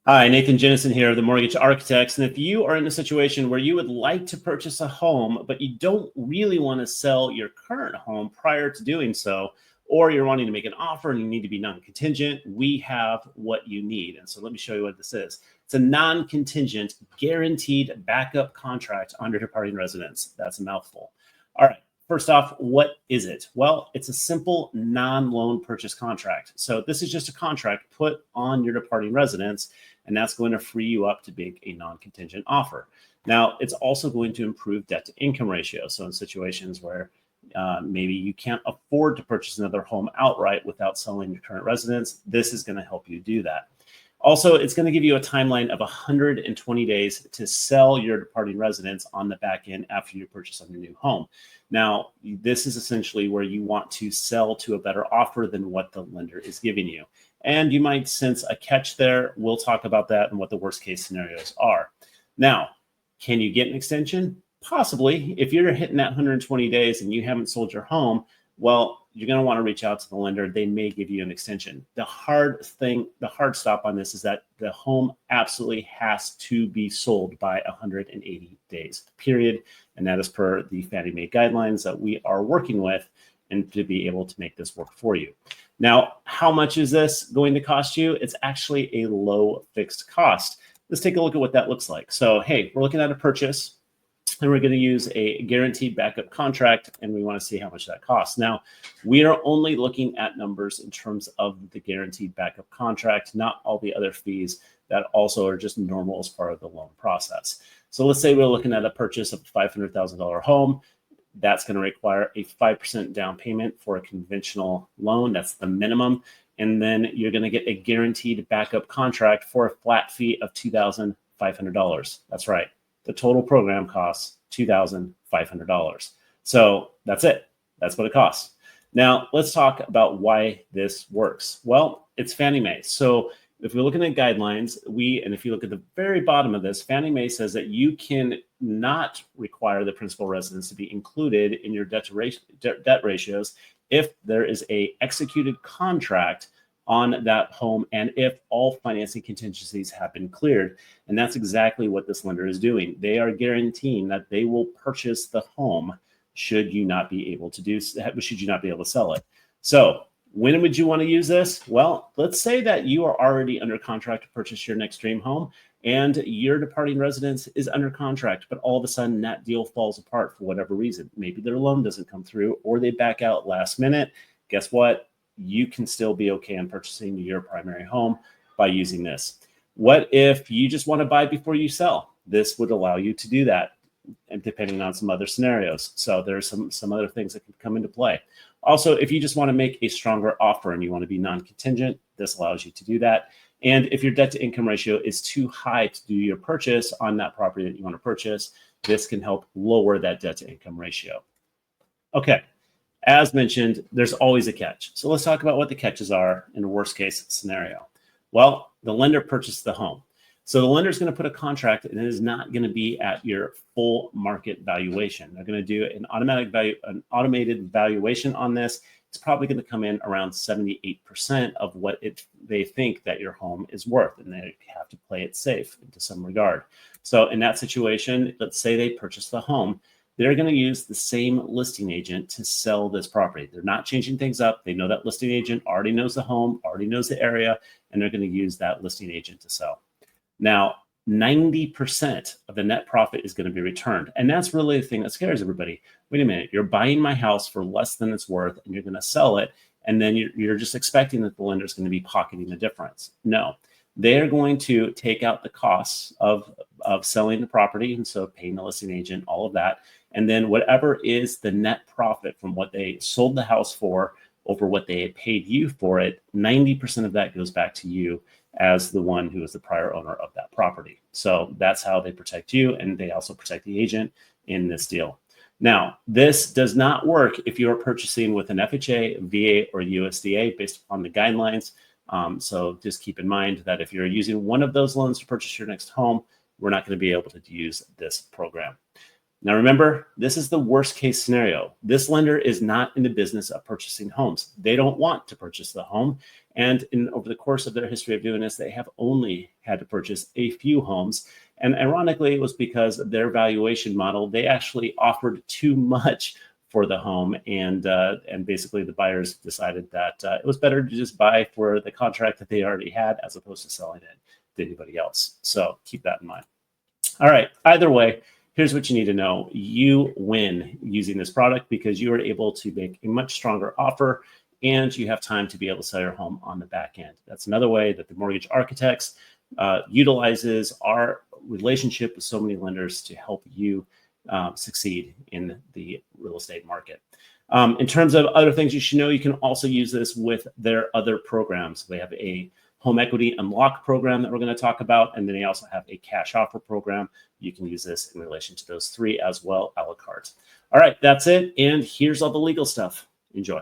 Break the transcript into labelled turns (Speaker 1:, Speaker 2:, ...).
Speaker 1: Hi, Nathan Jennison here of the Mortgage Architects. And if you are in a situation where you would like to purchase a home, but you don't really want to sell your current home prior to doing so, or you're wanting to make an offer and you need to be non-contingent, we have what you need. And so let me show you what this is. It's a non-contingent guaranteed backup contract on your departing residence. That's a mouthful. All right. First off, what is it? Well, it's a simple non-loan purchase contract. So this is just a contract put on your departing residence, and that's going to free you up to make a non-contingent offer. Now, it's also going to improve debt to income ratio. So in situations where maybe you can't afford to purchase another home outright without selling your current residence, this is going to help you do that. Also, it's going to give you a timeline of 120 days to sell your departing residence on the back end after you purchase a new home. Now, this is essentially where you want to sell to a better offer than what the lender is giving you. And you might sense a catch there. We'll talk about that and what the worst case scenarios are. Now, can you get an extension? Possibly. If you're hitting that 120 days and you haven't sold your home, well, you're going to want to reach out to the lender. They may give you an extension. The hard stop on this is that the home absolutely has to be sold by 180 days, period. And that is per the Fannie Mae guidelines that we are working with and to be able to make this work for you. Now, how much is this going to cost you? It's actually a low fixed cost. Let's take a look at what that looks like. So, hey, we're looking at a purchase. And we're going to use a guaranteed backup contract, and we want to see how much that costs. Now, we are only looking at numbers in terms of the guaranteed backup contract, not all the other fees that also are just normal as part of the loan process. So let's say we're looking at a purchase of a $500,000 home. That's going to require a 5% down payment for a conventional loan. That's the minimum. And then you're going to get a guaranteed backup contract for a flat fee of $2,500. That's right. The total program costs $2,500. So that's it. That's what it costs. Now, let's talk about why this works. Well, it's Fannie Mae. So if we're looking at guidelines, and if you look at the very bottom of this, Fannie Mae says that you can not require the principal residence to be included in your debt ratios if there is an executed contract on that home and if all financing contingencies have been cleared. And that's exactly what this lender is doing. They are guaranteeing that they will purchase the home should you not be able to sell it. So when would you want to use this? Well, let's say that you are already under contract to purchase your next dream home and your departing residence is under contract, but all of a sudden that deal falls apart for whatever reason. Maybe their loan doesn't come through or they back out last minute. Guess what? You can still be okay on purchasing your primary home by using this. What if you just want to buy before you sell? This would allow you to do that, and depending on some other scenarios. So there's some other things that can come into play. Also, if you just want to make a stronger offer and you want to be non-contingent, this allows you to do that. And if your debt to income ratio is too high to do your purchase on that property that you want to purchase, this can help lower that debt to income ratio. Okay. As mentioned, there's always a catch. So let's talk about what the catches are in a worst case scenario. Well, the lender purchased the home. So the lender is going to put a contract and it is not going to be at your full market valuation. They're going to do an automated valuation on this. It's probably going to come in around 78% of what they think that your home is worth. And they have to play it safe to some regard. So in that situation, let's say they purchase the home. They're going to use the same listing agent to sell this property. They're not changing things up. They know that listing agent already knows the home, already knows the area, and they're going to use that listing agent to sell. Now, 90% of the net profit is going to be returned. And that's really the thing that scares everybody. Wait a minute, you're buying my house for less than it's worth, and you're going to sell it, and then you're just expecting that the lender is going to be pocketing the difference. No. They're going to take out the costs of selling the property, and so paying the listing agent, all of that. And then whatever is the net profit from what they sold the house for over what they paid you for it, 90% of that goes back to you as the one who is the prior owner of that property. So that's how they protect you, and they also protect the agent in this deal. Now, this does not work if you are purchasing with an FHA, VA, or USDA based upon the guidelines. So just keep in mind that if you're using one of those loans to purchase your next home, we're not going to be able to use this program. Now, remember, this is the worst case scenario. This lender is not in the business of purchasing homes. They don't want to purchase the home. And over the course of their history of doing this, they have only had to purchase a few homes. And ironically, it was because of their valuation model. They actually offered too much for the home, and basically the buyers decided that it was better to just buy for the contract that they already had as opposed to selling it to anybody else. So keep that in mind. All right, either way, here's what you need to know. You win using this product because you are able to make a much stronger offer, and you have time to be able to sell your home on the back end. That's another way that the Mortgage Architects utilizes our relationship with so many lenders to help you succeed in the real estate market. In terms of other things you should know, you can also use this with their other programs. They have a home equity unlock program that we're going to talk about, and then they also have a cash offer program. You can use this in relation to those three as well, a la carte. All right, that's it. And here's all the legal stuff. Enjoy.